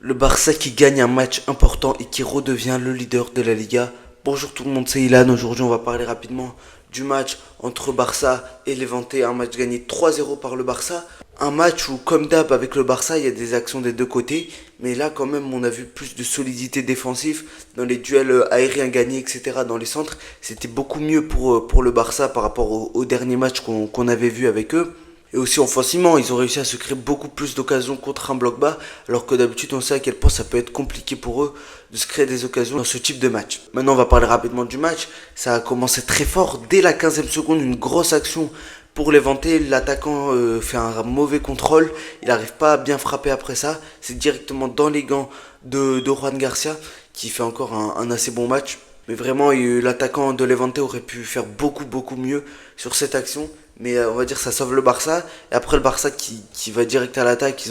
Le Barça qui gagne un match important et qui redevient le leader de la Liga. Bonjour tout le monde, c'est Ilan. Aujourd'hui, on va parler rapidement du match entre Barça et Levante. Un match gagné 3-0 par le Barça. Un match où, comme d'hab, avec le Barça, il y a des actions des deux côtés. Mais là, quand même, on a vu plus de solidité défensive dans les duels aériens gagnés, etc. Dans les centres. C'était beaucoup mieux pour le Barça par rapport au dernier match qu'on avait vu avec eux. Et aussi offensivement, ils ont réussi à se créer beaucoup plus d'occasions contre un bloc bas, alors que d'habitude on sait à quel point ça peut être compliqué pour eux de se créer des occasions dans ce type de match. Maintenant on va parler rapidement du match. Ça a commencé très fort, dès la 15e seconde, une grosse action pour Levante. L'attaquant fait un mauvais contrôle, il n'arrive pas à bien frapper après ça. C'est directement dans les gants de Juan Garcia, qui fait encore un assez bon match. Mais vraiment, l'attaquant de Levante aurait pu faire beaucoup mieux sur cette action. Mais on va dire ça sauve le Barça. Et après le Barça qui va direct à l'attaque.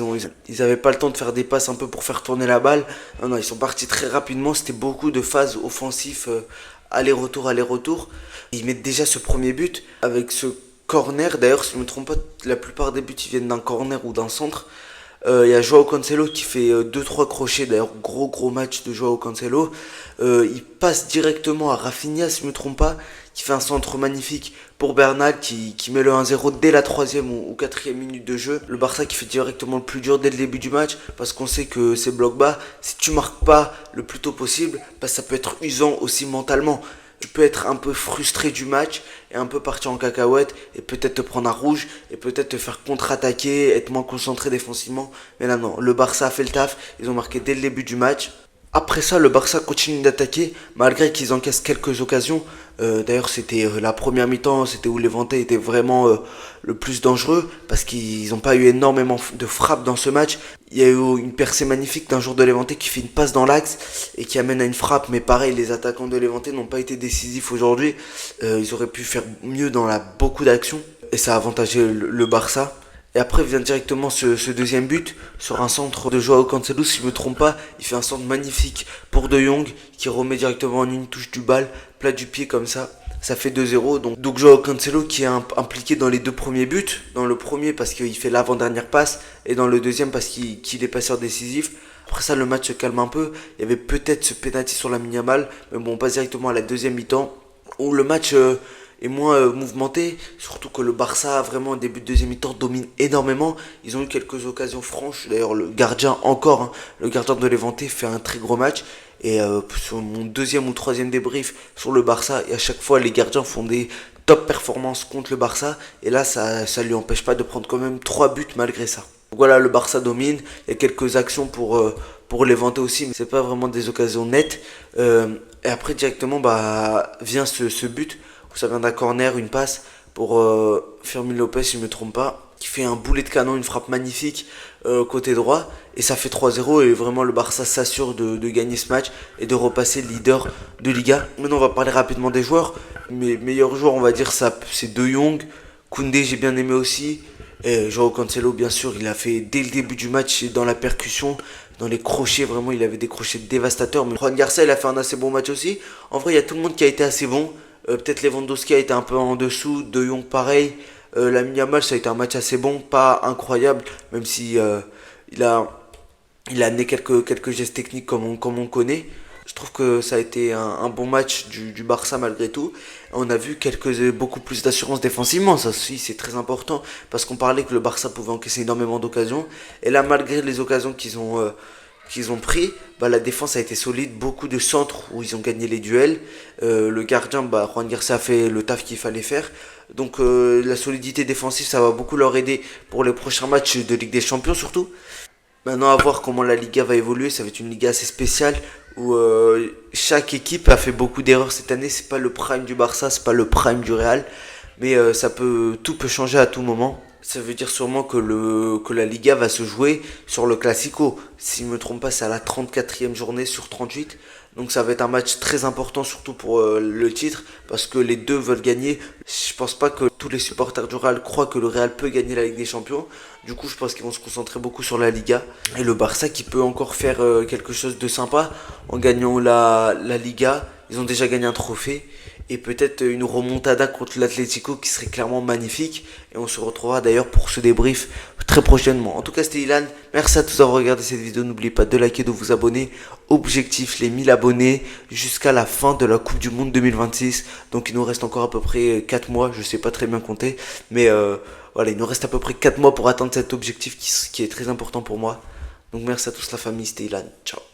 Ils avaient pas le temps de faire des passes un peu pour faire tourner la balle. Non, ils sont partis très rapidement. C'était beaucoup de phases offensives, aller-retour. Ils mettent déjà ce premier but avec ce corner. D'ailleurs, si je ne me trompe pas, la plupart des buts ils viennent d'un corner ou d'un centre. Il y a Joao Cancelo qui fait 2-3 crochets, d'ailleurs gros match de Joao Cancelo. Il passe directement à Rafinha, si je ne me trompe pas, qui fait un centre magnifique pour Bernal qui met le 1-0 dès la 3e ou 4e minute de jeu. Le Barça qui fait directement le plus dur dès le début du match, parce qu'on sait que ces blocs bas, si tu marques pas le plus tôt possible, bah, ça peut être usant aussi mentalement. Tu peux être un peu frustré du match et un peu partir en cacahuète et peut-être te prendre un rouge et peut-être te faire contre-attaquer, être moins concentré défensivement. Mais là non, le Barça a fait le taf, ils ont marqué dès le début du match. Après ça, le Barça continue d'attaquer malgré qu'ils encaissent quelques occasions. D'ailleurs, c'était la première mi-temps, c'était où Levante était vraiment le plus dangereux parce qu'ils n'ont pas eu énormément de frappes dans ce match. Il y a eu une percée magnifique d'un joueur de Levante qui fait une passe dans l'axe et qui amène à une frappe. Mais pareil, les attaquants de Levante n'ont pas été décisifs aujourd'hui. Ils auraient pu faire mieux dans beaucoup d'actions et ça a avantagé le Barça. Et après vient directement ce deuxième but sur un centre de Joao Cancelo, si je me trompe pas. Il fait un centre magnifique pour De Jong qui remet directement en une touche du balle, plat du pied comme ça. Ça fait 2-0. Donc Joao Cancelo qui est impliqué dans les deux premiers buts. Dans le premier parce qu'il fait l'avant-dernière passe et dans le deuxième parce qu'il est passeur décisif. Après ça, le match se calme un peu. Il y avait peut-être ce penalty sur Lamine Yamal, mais bon, on passe directement à la deuxième mi-temps où le match est moins mouvementé, surtout que le Barça vraiment au début de deuxième mi-temps domine énormément. Ils ont eu quelques occasions franches, d'ailleurs le gardien encore, hein, le gardien de Levante fait un très gros match. Et sur mon deuxième ou troisième débrief sur le Barça, et à chaque fois les gardiens font des top performances contre le Barça, et là ça lui empêche pas de prendre quand même 3 buts malgré ça. Donc voilà, le Barça domine, il y a quelques actions pour Levante aussi, mais c'est pas vraiment des occasions nettes. Et après directement vient ce but où ça vient d'un corner, une passe pour Fermín López, si je ne me trompe pas, qui fait un boulet de canon, une frappe magnifique côté droit, et ça fait 3-0, et vraiment le Barça s'assure de gagner ce match et de repasser leader de Liga. Maintenant on va parler rapidement des joueurs. Mes meilleurs joueurs, on va dire ça, c'est De Jong, Koundé j'ai bien aimé aussi, et Joao Cancelo bien sûr, il a fait dès le début du match dans la percussion, dans les crochets, vraiment il avait des crochets dévastateurs. Mais Juan Garcia il a fait un assez bon match aussi. En vrai il y a tout le monde qui a été assez bon. Peut-être Lewandowski a été un peu en dessous, De Jong pareil. Lamine Yamal ça a été un match assez bon, pas incroyable, même si il a amené quelques gestes techniques comme on connaît. Je trouve que ça a été un bon match du Barça malgré tout. On a vu beaucoup plus d'assurance défensivement, ça aussi c'est très important, parce qu'on parlait que le Barça pouvait encaisser énormément d'occasions. Et là, malgré les occasions qu'ils ont pris, la défense a été solide, beaucoup de centres où ils ont gagné les duels. Le gardien, Juan Garcia a fait le taf qu'il fallait faire. Donc la solidité défensive, ça va beaucoup leur aider pour les prochains matchs de Ligue des Champions surtout. Maintenant, à voir comment la Liga va évoluer. Ça va être une Liga assez spéciale où chaque équipe a fait beaucoup d'erreurs cette année. C'est pas le prime du Barça, c'est pas le prime du Real, mais tout peut changer à tout moment. Ça veut dire sûrement que la Liga va se jouer sur le Classico. Si je ne me trompe pas, c'est à la 34e journée sur 38. Donc ça va être un match très important, surtout pour le titre, parce que les deux veulent gagner. Je pense pas que tous les supporters du Real croient que le Real peut gagner la Ligue des Champions. Du coup, je pense qu'ils vont se concentrer beaucoup sur la Liga. Et le Barça qui peut encore faire quelque chose de sympa en gagnant la Liga. Ils ont déjà gagné un trophée. Et peut-être une remontada contre l'Atlético qui serait clairement magnifique. Et on se retrouvera d'ailleurs pour ce débrief très prochainement. En tout cas, c'était Ilan. Merci à tous d'avoir regardé cette vidéo. N'oubliez pas de liker, de vous abonner. Objectif les 1000 abonnés jusqu'à la fin de la Coupe du Monde 2026. Donc il nous reste encore à peu près 4 mois. Je sais pas très bien compter. Mais voilà, il nous reste à peu près 4 mois pour atteindre cet objectif qui est très important pour moi. Donc merci à tous la famille. C'était Ilan. Ciao.